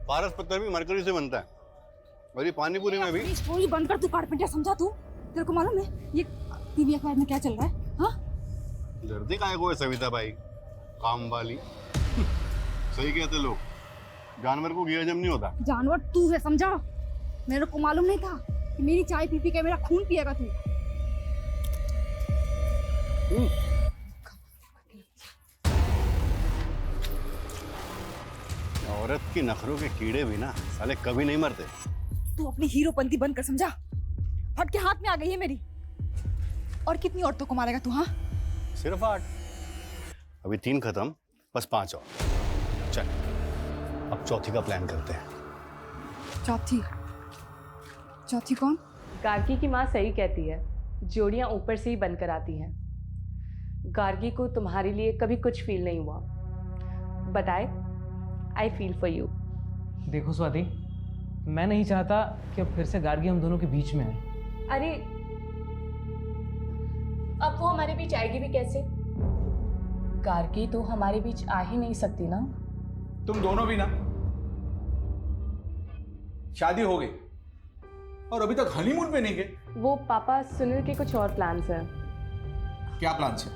पारस पत्थर भी मरकरी से बनता है और ये पानी पूरी में भी। स्टोरी बंद कर, तू कारपेंटर समझा तू। तेरे को मालूम है ये टीवी अखबार में क्या चल रहा है? हाँ, डरते काहे को है सविता भाई, काम वाली। सही कहते लोग, जानवर को घी हजम नहीं होता। जानवर तू है, समझा? मेरे को मालूम नहीं था कि मेरी चाय पी पी के मेरा खून पिएगा तू। औरत की नखरों के कीड़े भी ना साले कभी नहीं मरते। तू अपनी हीरोपंती बंद कर, समझा? फट के हाथ में आ गई है मेरी। और कितनी औरतों को मारेगा तू? हाँ, सिर्फ 8, अभी 3 खत्म, बस 5 और। चल अब चौथी का प्लान करते हैं। चौथी? चौथी कौन? गार्गी की माँ सही कहती है, जोड़ियां ऊपर से ही बनकर आती हैं। गार्गी को तुम्हारे लिए कभी कुछ फील नहीं हुआ, but I feel for you. देखो स्वाति, मैं नहीं चाहता कि अब फिर से गार्गी हम दोनों के बीच में आए। अरे अब वो हमारे बीच आएगी भी कैसे? गार्गी तो हमारे बीच आ ही नहीं सकती ना। तुम दोनों भी ना, शादी हो गई और अभी तक हनीमून पे नहीं गए। वो पापा सुनील के कुछ और प्लान्स हैं। क्या प्लान है?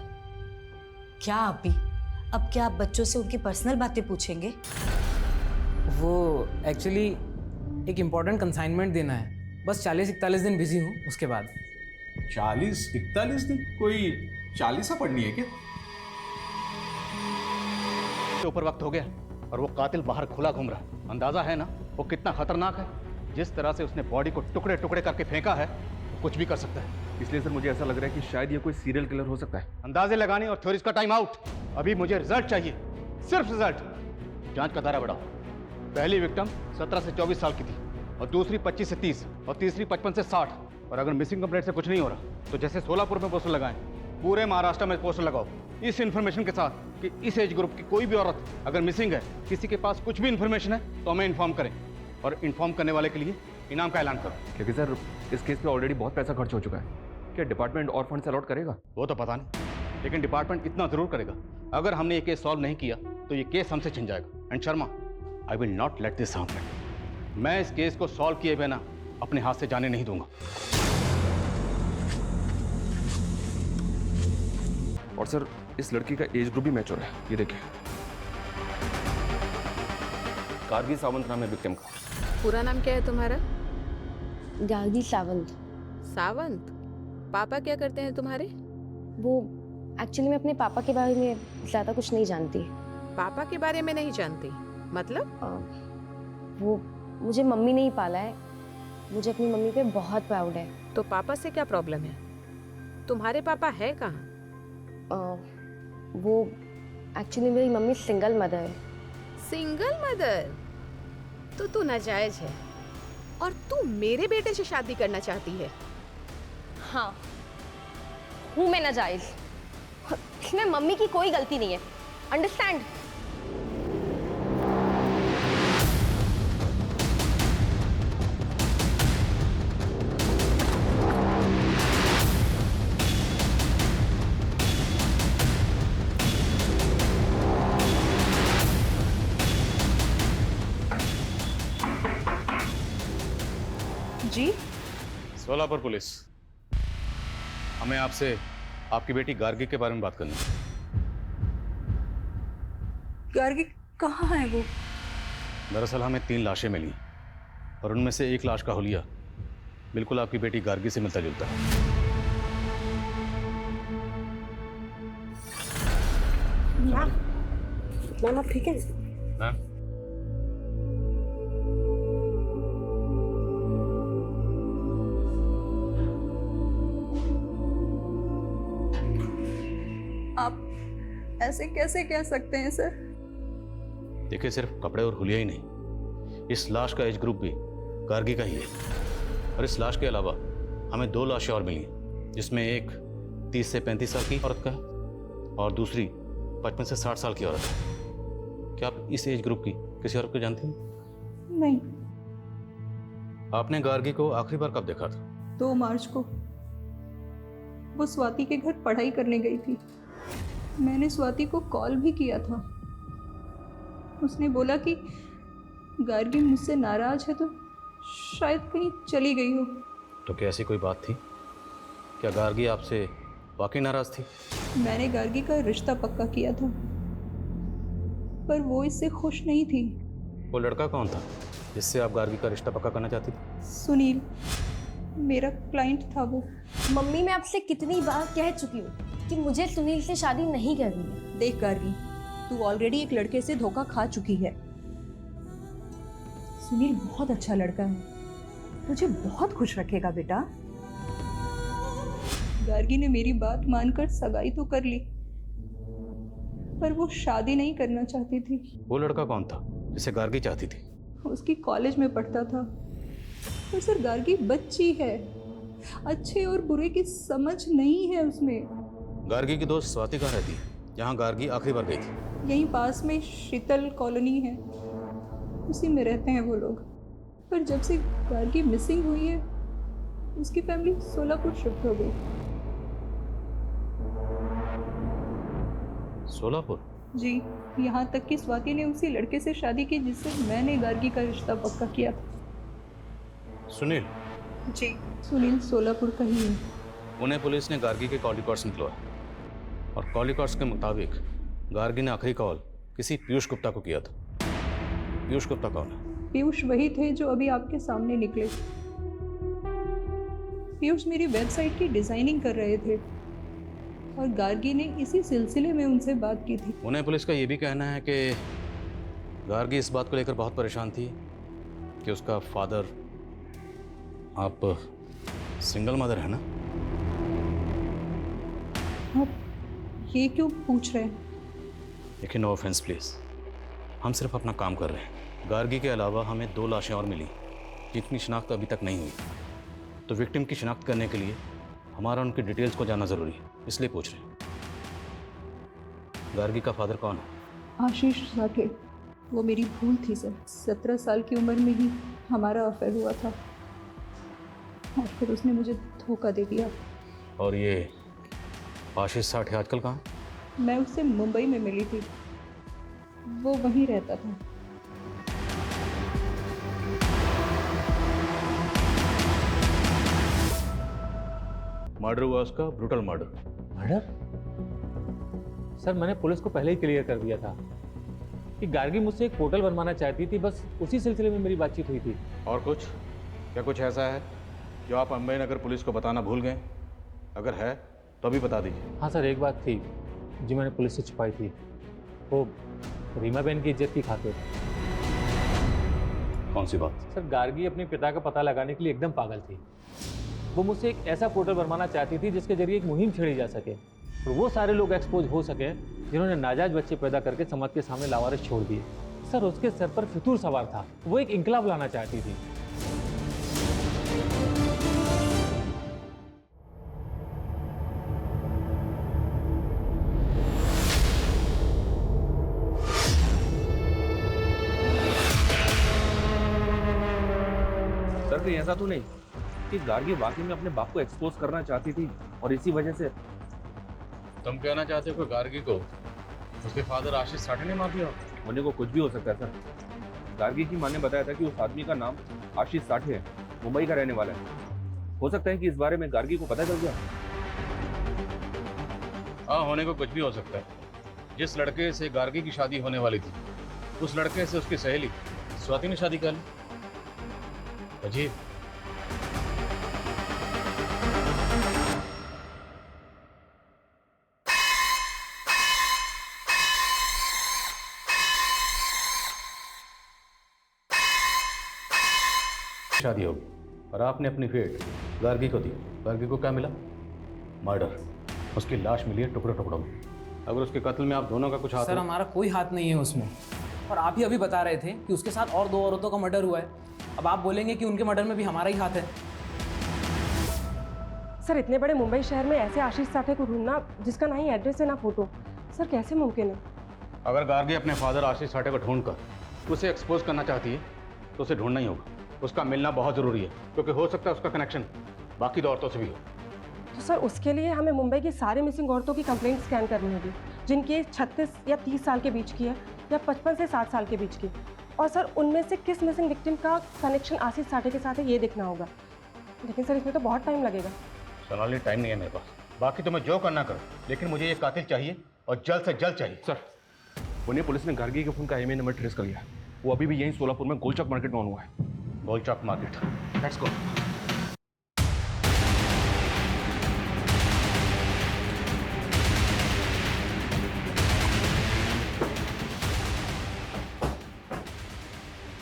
क्या आप भी? अब क्या आप बच्चों से उनकी पर्सनल बातें पूछेंगे? वो एक्चुअली एक इम्पॉर्टेंट कंसाइनमेंट देना है, बस 40-41 दिन बिजी हूँ, उसके बाद। 40-41 दिन? कोई 40 पढ़नी है क्या? के ऊपर वक्त हो गया और वो कातिल बाहर खुला घूम रहा है। अंदाजा है ना वो कितना खतरनाक है? जिस तरह से उसने बॉडी को टुकड़े टुकड़े करके फेंका है, वो कुछ भी कर सकता है। इसलिए सर मुझे ऐसा लग रहा है कि शायद ये कोई सीरियल किलर हो सकता है। अंदाजे लगाने और थ्योरीज का टाइम आउट। अभी मुझे रिजल्ट चाहिए, सिर्फ रिजल्ट। जांच का दायरा बढ़ाओ। पहली विक्टिम 17 से 24 साल की थी और दूसरी 25 से 30 और तीसरी 55 से 60। और अगर मिसिंग कंप्लेंट से कुछ नहीं हो रहा तो जैसे सोलापुर में पोस्टर लगाएं, पूरे महाराष्ट्र में पोस्टर लगाओ इस इन्फॉर्मेशन के साथ कि इस एज ग्रुप की कोई भी औरत अगर मिसिंग है, किसी के पास कुछ भी इन्फॉर्मेशन है तो हमें इन्फॉर्म करें और इन्फॉर्म करने वाले के लिए इनाम का ऐलान करो। क्योंकि सर इस केस पे ऑलरेडी बहुत पैसा खर्च हो चुका है। क्या डिपार्टमेंट और फंड अलॉट करेगा? वो तो पता नहीं, लेकिन डिपार्टमेंट इतना जरूर करेगा। अगर हमने ये केस सॉल्व नहीं किया तो ये केस हमसे छिन जाएगा। And Sharma, I will not let this happen. मैं इस केस को सॉल्व किए बिना अपने हाथ से जाने नहीं दूंगा। और सर इस लड़की का एज ग्रुप भी मैच हो रहा है, ये देखिए। गार्गी सावंत नाम है विक्टिम का। पूरा नाम क्या है तुम्हारा? गार्गी सावंत। सावंत? पापा क्या करते हैं तुम्हारे? वो एक्चुअली मैं अपने पापा के बारे में ज़्यादा कुछ नहीं जानती। पापा के बारे में नहीं जानती मतलब? वो मुझे मम्मी ने ही पाला है, मुझे अपनी मम्मी पे बहुत प्राउड है। तो पापा से क्या प्रॉब्लम है? तुम्हारे पापा है कहाँ? वो एक्चुअली मेरी मम्मी सिंगल मदर है। Single mother? तो तू नाजायज है और तू मेरे बेटे से शादी करना चाहती है? हाँ, हूँ मैं नाजायज। इसमें मम्मी की कोई गलती नहीं है, अंडरस्टैंड? जी? सोलापुर पुलिस, हमें आपसे आपकी बेटी गार्गी के बारे में बात करनी है। गार्गी कहाँ है वो? दरअसल हमें 3 लाशें मिली और उनमें से एक लाश का हुलिया बिल्कुल आपकी बेटी गार्गी से मिलता जुलता है। मैम ठीक है? मैम, आप ऐसे कैसे कह सकते हैं सर? देखिए सिर्फ कपड़े और हुलिया ही नहीं, इस लाश का एज ग्रुप भी गार्गी का ही है। और इस लाश के अलावा हमें 2 लाशें और मिली हैं, जिसमें एक 30 से 35 साल की औरत का है और दूसरी 55 से 60 साल की औरत है। क्या आप इस एज ग्रुप की किसी औरत को जानती हैं? नहीं। आपने गार्गी को आखिरी बार कब देखा था? 2 मार्च को। वो स्वाति के घर पढ़ाई करने गई थी। मैंने स्वाति को कॉल भी किया था। उसने बोला कि गार्गी मुझसे नाराज है तो शायद कहीं चली गई हो। तो क्या ऐसी कोई बात थी? क्या गार्गी आपसे वाकई नाराज थी? मैंने गार्गी का रिश्ता पक्का किया था, पर वो इससे खुश नहीं थी। वो लड़का कौन था जिससे आप गार्गी का रिश्ता पक्का करना चाहती थी? सुनील, मेरा क्लाइंट था वो। मम्मी, मैं आपसे कितनी बार कह चुकी हूँ कि मुझे सुनील से शादी नहीं करनी है। देख गार्गी, तू ऑलरेडी एक लड़के से धोखा खा चुकी है। सुनील बहुत अच्छा लड़का है, मुझे बहुत खुश रखेगा बेटा। गार्गी ने मेरी बात मानकर सगाई तो कर ली, पर वो शादी नहीं करना चाहती थी। वो लड़का कौन था जिसे गार्गी चाहती थी? उसकी कॉलेज में पढ़ता था। पर सर, गार्गी बच्ची है, अच्छे और बुरे की समझ नहीं है उसमें। गार्गी की दोस्त स्वाति कहाँ रहती है जहाँ गार्गी आखिरी बार गई थी? यहीं पास में शीतल कॉलोनी है, उसी में रहते हैं वो लोग। पर जब से गार्गी मिसिंग हुई है, उसकी फैमिली सोलापुर शिफ्ट हो गई। सोलापुर? जी, यहाँ तक कि स्वाति ने उसी लड़के से शादी की जिससे मैंने गार्गी का रिश्ता पक्का किया था। सुनील? जी, सुनील सोलापुर का ही है। उन्हें पुलिस ने गार्गी के कॉल रिकॉर्ड्स निकलवाए और कॉल रिकॉर्ड्स के मुताबिक गार्गी ने आखिरी कॉल किसी पीयूष गुप्ता को किया था। पीयूष गुप्ता कौन है? पीयूष वही थे जो अभी आपके सामने निकले। पीयूष मेरी वेबसाइट की डिजाइनिंग कर रहे थे और गार्गी ने इसी सिलसिले में उनसे बात की थी। उन्हें पुलिस का ये भी कहना है कि गार्गी इस बात को लेकर बहुत परेशान थी कि उसका फादर, आप सिंगल मदर है ना? आप ये क्यों पूछ रहे हैं? देखिए, नो ऑफेंस प्लीज, हम सिर्फ अपना काम कर रहे हैं। गार्गी के अलावा हमें 2 लाशें और मिली जिनकी शिनाख्त अभी तक नहीं हुई, तो विक्टिम की शिनाख्त करने के लिए हमारा उनकी डिटेल्स को जानना ज़रूरी है, इसलिए पूछ रहे हैं। गार्गी का फादर कौन है? आशीष साठे। वो मेरी भूल थी सर। 17 साल की उम्र में ही हमारा अफेयर हुआ था और फिर उसने मुझे धोखा दे दिया। और ये आशीष साठे आजकल कहाँ? मैं उससे मुंबई में मिली थी, वो वहीं रहता था। मर्डर हुआ उसका, ब्रूटल मर्डर। मर्डर? सर, मैंने पुलिस को पहले ही क्लियर कर दिया था कि गार्गी मुझसे एक पोर्टल बनवाना चाहती थी, बस उसी सिलसिले में मेरी बातचीत हुई थी। और कुछ? क्या कुछ ऐसा है जो आप अंबे नगर पुलिस को बताना भूल गए? अगर है तो अभी बता दीजिए। हाँ सर, एक बात थी जो मैंने पुलिस से छुपाई थी, वो रीमा बहन की इज्जत की खातिर। कौन सी बात? सर, गार्गी अपने पिता का पता लगाने के लिए एकदम पागल थी। वो मुझसे एक ऐसा पोर्टल बनवाना चाहती थी जिसके जरिए एक मुहिम छेड़ी जा सके और वो सारे लोग एक्सपोज हो सके जिन्होंने नाजायज बच्चे पैदा करके समाज के सामने लावारिस छोड़ दिए। सर, उसके सर पर फितूर सवार था, वो एक इंकलाब लाना चाहती थी। सर, कहीं ऐसा तो नहीं कि गार्गी वाकई में अपने बाप को एक्सपोज करना चाहती थी और इसी वजह से? तुम कहना चाहते हो कि गार्गी को उसके फादर आशीष साठे ने मार दिया? होने को कुछ भी हो सकता है सर। गार्गी की मां ने बताया था कि उस आदमी का नाम आशीष साठे है, मुंबई का रहने वाला है। हो सकता है कि इस बारे में गार्गी को पता चल गया। हाँ, होने को कुछ भी हो सकता है। जिस लड़के से गार्गी की शादी होने वाली थी, उस लड़के से उसकी सहेली स्वाति ने शादी कर ली। अजीब। शादी होगी और आपने अपनी फेट गार्गी को दी। गार्गी को क्या मिला? मर्डर। उसकी लाश मिली है टुकड़ों टुकड़ों में। अगर उसके कत्ल में आप दोनों का कुछ हाथ सर, हमारा कोई हाथ नहीं है उसमें। और आप ही अभी बता रहे थे कि उसके साथ और 2 औरतों का मर्डर हुआ है। अब आप बोलेंगे कि उनके मर्डर में भी हमारा ही हाथ है। सर, इतने बड़े मुंबई शहर में ऐसे आशीष साठे को ढूंढना जिसका ना ही एड्रेस है ना फोटो, सर कैसे मुमकिन है? अगर गार्गी अपने फादर आशीष साठे को ढूंढकर उसे एक्सपोज करना चाहती है तो उसे ढूंढना ही होगा। उसका मिलना बहुत ज़रूरी है क्योंकि हो सकता है उसका कनेक्शन बाकी 2 औरतों से भी हो। तो सर, उसके लिए हमें मुंबई की सारी मिसिंग औरतों की कंप्लेंट स्कैन करनी होगी जिनकी एज 36 या 30 साल के बीच की है या 55 से 60 साल के बीच की, और सर उनमें से किस मिसिंग विक्टिम का कनेक्शन आशीष साठे के साथ है ये देखना होगा। लेकिन सर इसमें तो बहुत टाइम लगेगा। सोनाली, टाइम नहीं है मेरे पास। बाकी तो मैं जो करना करूं, लेकिन मुझे ये कातिल चाहिए और जल्द से जल्द चाहिए। सर, पुणे पुलिस ने गार्गी के फोन का IMEI नंबर ट्रेस कर लिया। वो अभी भी यहीं सोलापुर में गोलचौक मार्केट में ऑन हुआ है। गोलचौक मार्केट, लेट्स गो।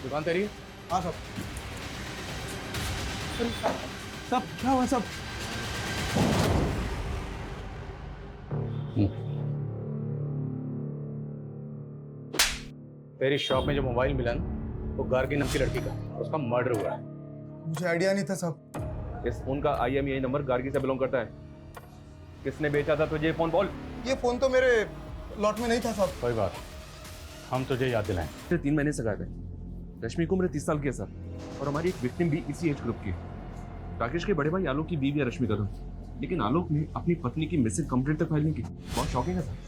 दुकान तेरी है? हाँ सब। सब क्या हुआ सब? तेरी शॉप में जो मोबाइल मिला ना, वो गार्गी नाम की लड़की का, उसका मर्डर हुआ है। मुझे आइडिया नहीं था सब। इस फोन का IMEI नंबर गार्गी से बिलोंग करता है। किसने बेचा था तुझे ये फोन बोल? ये फोन तो मेरे लॉट में नहीं था सब। कोई बात, हम तुझे याद दिलाएं। 3 महीने से गायब है। रश्मि की उम्र 30 साल की है सर, और हमारी एक विक्टिम भी इसी एज ग्रुप की है। राकेश के बड़े भाई आलोक की बीवी है रश्मि कदम, लेकिन आलोक ने अपनी पत्नी की मिसिंग कंप्लेंट तक फाइल नहीं की। बहुत शॉकिंग है सर।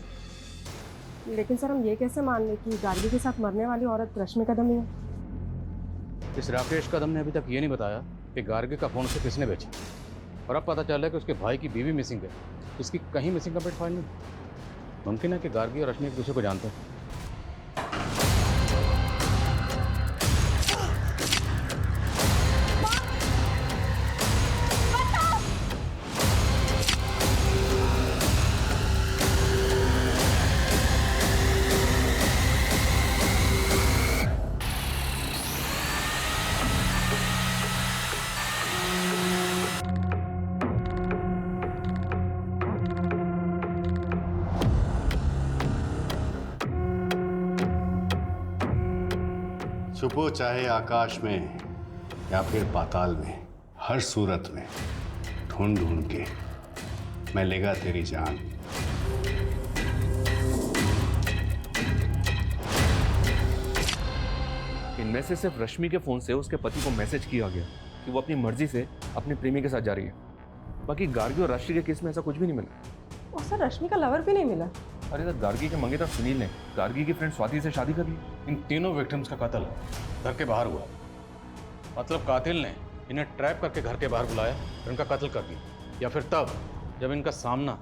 लेकिन सर हम ये कैसे मान लें कि गार्गी के साथ मरने वाली औरत रश्मि कदम ही है? इस राकेश कदम ने अभी तक ये नहीं बताया कि गार्गी का फ़ोन उसे किसने बेचा, और अब पता चल रहा है कि उसके भाई की बीवी मिसिंग है। इसकी कहीं मिसिंग कंप्लेंट फाइल नहीं। मुमकिन है कि गार्गी और रश्मि एक दूसरे को जानते हैं। छुपो चाहे आकाश में या फिर पाताल में, हर सूरत में ढूंढ ढूंढ के मैं लेगा तेरी जान। इनमें से सिर्फ रश्मि के फोन से उसके पति को मैसेज किया गया कि वो अपनी मर्जी से अपने प्रेमी के साथ जा रही है। बाकी गार्गी और राशि के केस में ऐसा कुछ भी नहीं मिला। और सर रश्मि का लवर भी नहीं मिला। अरे सर, गार्गी के मंगेतर सुनील ने गार्गी की फ्रेंड स्वाति से शादी कर ली। इन तीनों विक्टिम्स का कत्ल घर के बाहर हुआ। मतलब कातिल ने इन्हें ट्रैप करके घर के बाहर बुलाया और इनका कत्ल कर दिया, या फिर तब जब इनका सामना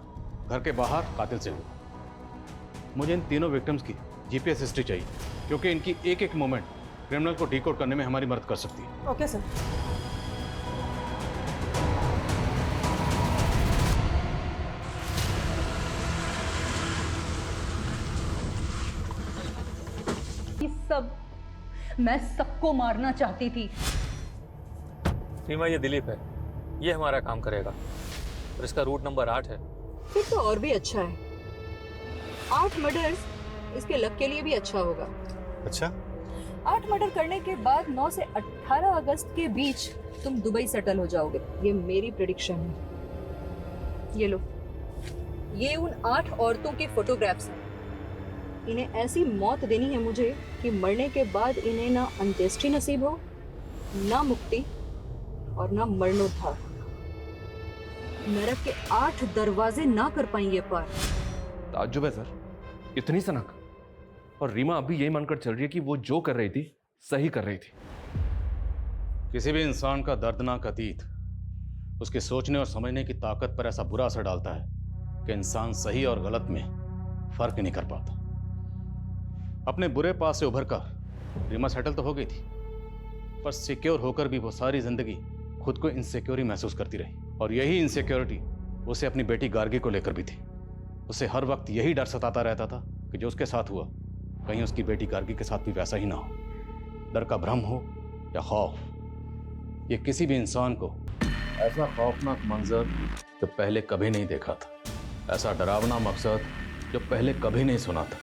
घर के बाहर कातिल से हुआ। मुझे इन तीनों विक्टिम्स की GPS हिस्ट्री चाहिए, क्योंकि इनकी एक एक मोमेंट क्रिमिनल को डिकोड करने में हमारी मदद कर सकती है। Okay sir. सब मैं सबको मारना चाहती थी। सीमा, ये दिलीप है, ये हमारा काम करेगा, और इसका रूट नंबर 8 है। फिर तो और भी अच्छा है। 8 मर्डर्स इसके लक के लिए भी अच्छा होगा। अच्छा, 8 मर्डर करने के बाद 9 से 18 अगस्त के बीच तुम दुबई सेटल हो जाओगे। ये मेरी प्रेडिक्शन है। ये लो, ये उन 8 औरतों के फोटोग्राफ्स हैं। इन्हें ऐसी मौत देनी है मुझे कि मरने के बाद इन्हें ना अंत्येष्टि नसीब हो, ना मुक्ति, और ना मरणोद्धार। नरक के 8 दरवाजे ना कर पाएंगे पार। ताज्जुब है सर, इतनी सनक। और रीमा अभी यही मानकर चल रही है कि वो जो कर रही थी सही कर रही थी। किसी भी इंसान का दर्दनाक अतीत उसके सोचने और समझने की ताकत पर ऐसा बुरा असर डालता है कि इंसान सही और गलत में फर्क ही नहीं कर पाता। अपने बुरे पास से उभरकर रीमा सेटल तो हो गई थी, पर सिक्योर होकर भी वो सारी जिंदगी खुद को इनसिक्योर महसूस करती रही, और यही इनसिक्योरिटी उसे अपनी बेटी गार्गी को लेकर भी थी। उसे हर वक्त यही डर सताता रहता था कि जो उसके साथ हुआ कहीं उसकी बेटी गार्गी के साथ भी वैसा ही ना हो। डर का भ्रम हो या खौफ, ये किसी भी इंसान को ऐसा खौफनाक मंजर जो पहले कभी नहीं देखा था, ऐसा डरावना मकसद जो पहले कभी नहीं सुना था,